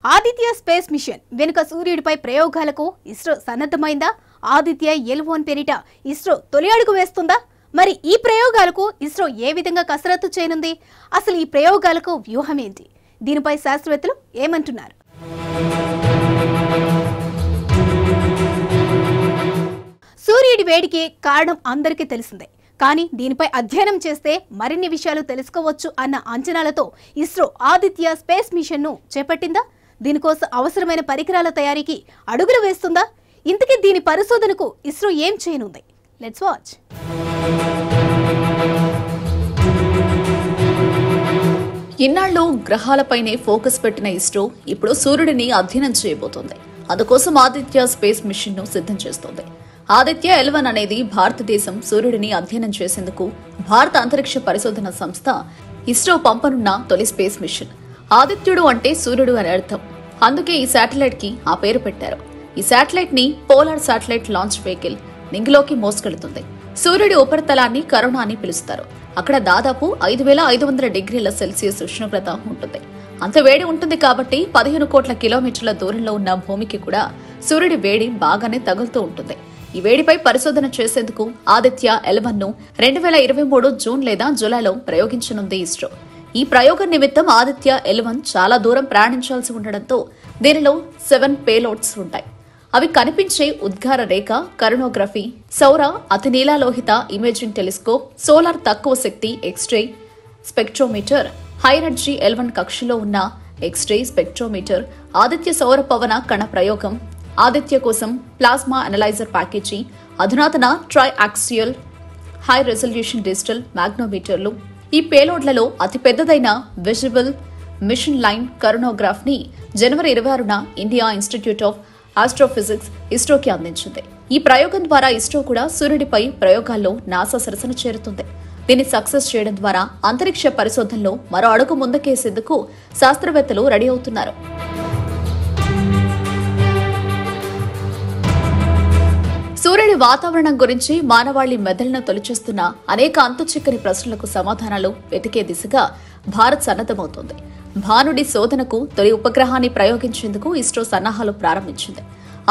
Aditya space machine వెనుక సూర్యుడిపై ప్రయోగాలకు ISRO సన్నద్ధమైందా? Aditya L1 పేరిట ఇస్రో తొలి అడుగు వేస్తుందా? మరి ఈ ప్రయోగాలకు ఇస్రో ఏ విధంగా కసరత్తు చేయనుంది? అసలు ఈ ప్రయోగాలకు వ్యూహం ఏంటి? దీనిపై శాస్త్రవేత్తలు ఏమంటున్నారు? సూర్యుడి వేడికి కారణం అందరికీ తెలిసిందే. కానీ దీనిపై అధ్యయనం చేస్తే మరిన్ని విషయాలు తెలుసుకోవచ్చు అన్న అంచనాలతో ఇస్రో ఆదిత్య స్పేస్ మిషన్ను చేపట్టిందా? దీనికోసం అవసరమైన పరికరాల తయారీకి అడుగులు వేస్తుందా? ఇంతకీ దీని పరిశోధనకు ఇస్రో ఏం చేయనుంది? Let's watch. ఇన్నాళ్ళు గ్రహాలపైనే ఫోకస్ పెట్టిన ఇస్రో ఇప్పుడు సూర్యుడిని అధ్యయనం చేయబోతోంది. అందుకోసం ఆదిత్య స్పేస్ మిషన్ ను సిద్ధం చేస్తోంది. ఆదిత్య L1 అనేది భారతదేశం సూర్యుడిని అధ్యయనం చేసేందుకు భారత అంతరిక్ష పరిశోధన సంస్థ ఇస్రో పంపనున్న తొలి స్పేస్ మిషన్. ఆదిత్యుడు అంటే సూర్యుడు అని అర్థం. అందుకే ఈ శాటిలైట్ కి ఆ పేరు పెట్టారు. ఈ శాటిలైట్ ని పోలార్ శాటిలైట్ లాంచ్ వెహికల్ నింగిలోకి మోసుకెళ్తుంది. సూర్యుడి ఉపరితలాన్ని కరోనా అని పిలుస్తారు. అక్కడ దాదాపు 5500 డిగ్రీల సెల్సియస్ ఉష్ణోగ్రత ఉంటుంది. అంత వేడి ఉంటుంది కాబట్టి 15 కోట్ల కిలోమీటర్ల దూరంలో ఉన్న భూమికి కూడా సూర్యుడి వేడి బాగానే తగులుతూ ఉంటుంది. ఈ వేడిపై పరిశోధన చేసేందుకు ఆదిత్య L1 ను 2023 జూన్ లేదా జూలైలో ప్రయోగించనుంది ఇస్రో. ఈ ప్రయోగం నిమిత్తం ఆదిత్య L1 చాలా దూరం ప్రయాణించాల్సి ఉండడంతో దీనిలో 7 పేలోడ్స్ ఉంటాయి. అవి కనిపించే ఉద్గార రేఖ, కరోనోగ్రఫీ, సౌర అతినీలాలోహిత ఇమేజింగ్ టెలిస్కోప్, సోలార్ తక్కువ శక్తి X-ray spectrometer, high energy L1 కక్షలో ఉన్న ఎక్స్రే స్పెక్ట్రోమీటర్, ఆదిత్య సౌర పవన కణ ప్రయోగం, ఆదిత్య కోసం ప్లాస్మా అనలైజర్ ప్యాకేజీ, అధునాతన triaxial high resolution digital మాగ్నోమీటర్లు. ఈ పేలోడ్లలో అతిపెద్దదైన విజిబుల్ మిషన్ లైన్ కరోనోగ్రాఫ్ ని జనవరి 26న ఇండియా ఇన్స్టిట్యూట్ ఆఫ్ ఆస్ట్రోఫిజిక్స్ ఇస్రోకి అందించింది. ఈ ప్రయోగం ద్వారా ఇస్రో కూడా సూర్యుడిపై ప్రయోగాల్లో నాసా సరసన చేరుతుంది. దీన్ని సక్సెస్ చేయడం ద్వారా అంతరిక్ష పరిశోధనలో మరో అడుగు ముందుకేసేందుకు శాస్త్రవేత్తలు రెడీ అవుతున్నారు. సూర్యుడి వాతావరణం గురించి మానవాళి మెదళ్లను తొలిచేస్తున్న అనేక అంతుచిక్కని ప్రశ్నలకు సమాధానాలు వెతికే దిశగా భారత్ సన్నద్ధమవుతోంది. భానుడి శోధనకు తొలి ఉపగ్రహాన్ని ప్రయోగించేందుకు ఇస్రో సన్నాహాలు ప్రారంభించింది.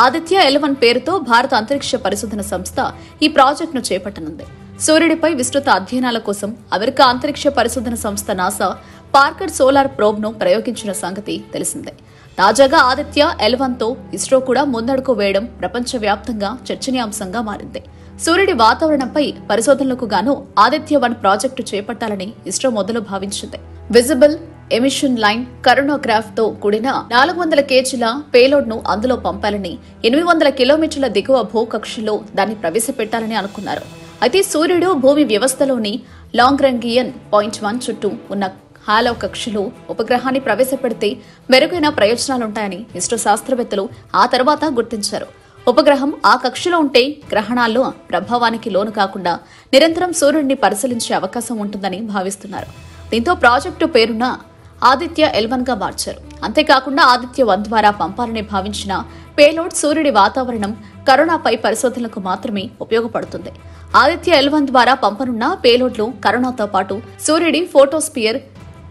ఆదిత్య L1 పేరుతో భారత అంతరిక్ష పరిశోధన సంస్థ ఈ ప్రాజెక్టును చేపట్టనుంది. సూర్యుడిపై విస్తృత అధ్యయనాల కోసం అమెరికా అంతరిక్ష పరిశోధన సంస్థ నాసా పార్కర్ సోలార్ ప్రోబ్ ను ప్రయోగించిన సంగతి తెలిసిందే. తాజాగా ఆదిత్య L1 తో ఇస్రో కూడా ముందడుగు వేయడం ప్రపంచవ్యాప్తంగా చర్చనీయాంశంగా మారింది. సూర్యుడి వాతావరణంపై పరిశోధనలకు గాను ఆదిత్య 1 ప్రాజెక్టు చేపట్టాలని ఇస్రో మొదలు భావించింది. విజిబుల్ ఎమిషన్ లైన్ కరోనోగ్రాఫ్ తో కూడిన 400 కేజీల పేలోడ్ ను అందులో పంపాలని, 800 కిలోమీటర్ల దిగువ భూకక్షలో దాన్ని ప్రవేశపెట్టాలని అనుకున్నారు. అయితే సూర్యుడు భూమి వ్యవస్థలోని లాంగ్రాంగియన్ పాయింట్ 1 చుట్టూ ఉన్న హాలో కక్షలో ఉపగ్రహాన్ని ప్రవేశపెడితే మెరుగైన ప్రయోజనాలుంటాయని ఇస్రో శాస్త్రవేత్తలు ఆ తర్వాత గుర్తించారు. ఉపగ్రహం ఆ కక్షలో ఉంటే గ్రహణాల్లో ప్రభావానికి లోను కాకుండా నిరంతరం సూర్యుడిని పరిశీలించే అవకాశం ఉంటుందని భావిస్తున్నారు. దీంతో ప్రాజెక్టు పేరున ఆదిత్య L1 గా మార్చారు. అంతేకాకుండా ఆదిత్య 1 ద్వారా పంపాలని భావించిన పేలోడ్ సూర్యుడి వాతావరణం, కరోనాపై పరిశోధనలకు మాత్రమే ఉపయోగపడుతుంది. ఆదిత్య L1 ద్వారా పంపనున్న పేలోడ్లు కరోనాతో పాటు సూర్యుడి ఫోటోస్పియర్,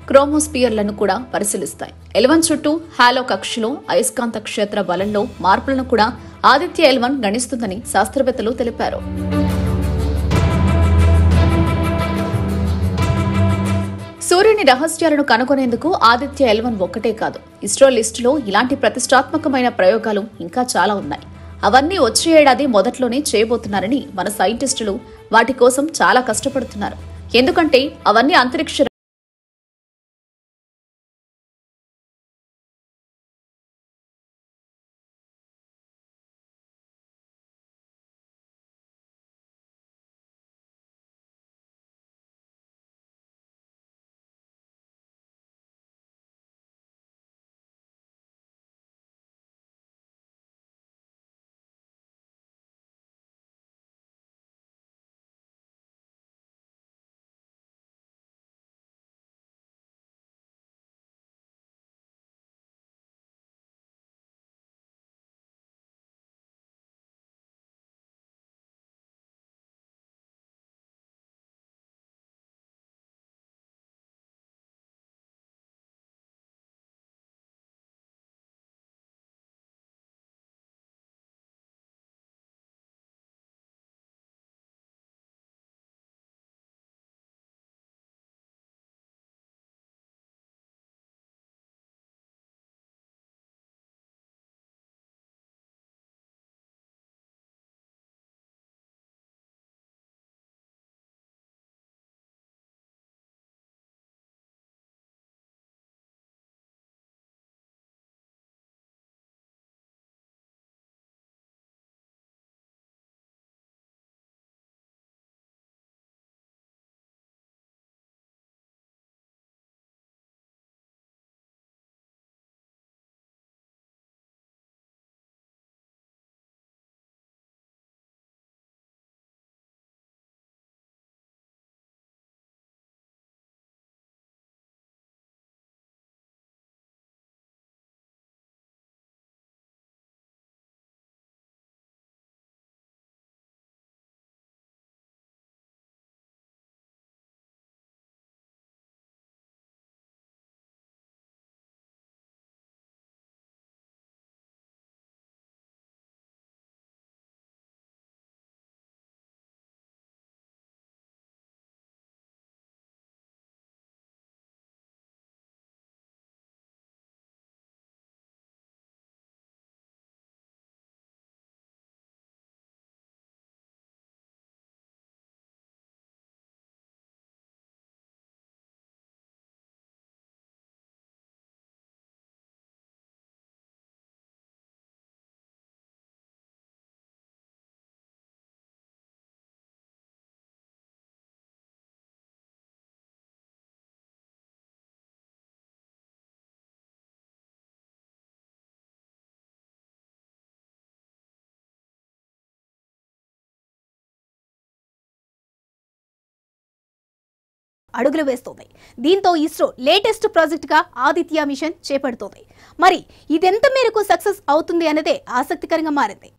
క్రోమోస్పియర్లను కూడా పరిశీలిస్తాయి. L1 చుట్టూ హాలో కక్షలో అయస్కాంత క్షేత్ర బలంలో మార్పులను కూడా ఆదిత్య L1 గణిస్తుందని శాస్త్రవేత్తలు తెలిపారు. సూర్యుని రహస్యాలను కనుగొనేందుకు ఆదిత్య L1 ఒక్కటే కాదు, ఇస్రో లిస్టులో ఇలాంటి ప్రతిష్టాత్మకమైన ప్రయోగాలు ఇంకా చాలా ఉన్నాయి. అవన్నీ వచ్చే ఏడాది మొదట్లోనే చేయబోతున్నారని మన సైంటిస్టులు వాటి కోసం చాలా కష్టపడుతున్నారు. ఎందుకంటే అవన్నీ అంతరిక్ష అడుగులు వేస్తోంది. దీంతో ఇస్రో లేటెస్ట్ ప్రాజెక్టుగా ఆదిత్య మిషన్ చేపడుతోంది. మరి ఇదెంత మేరకు సక్సెస్ అవుతుంది అన్నదే ఆసక్తికరంగా మారింది.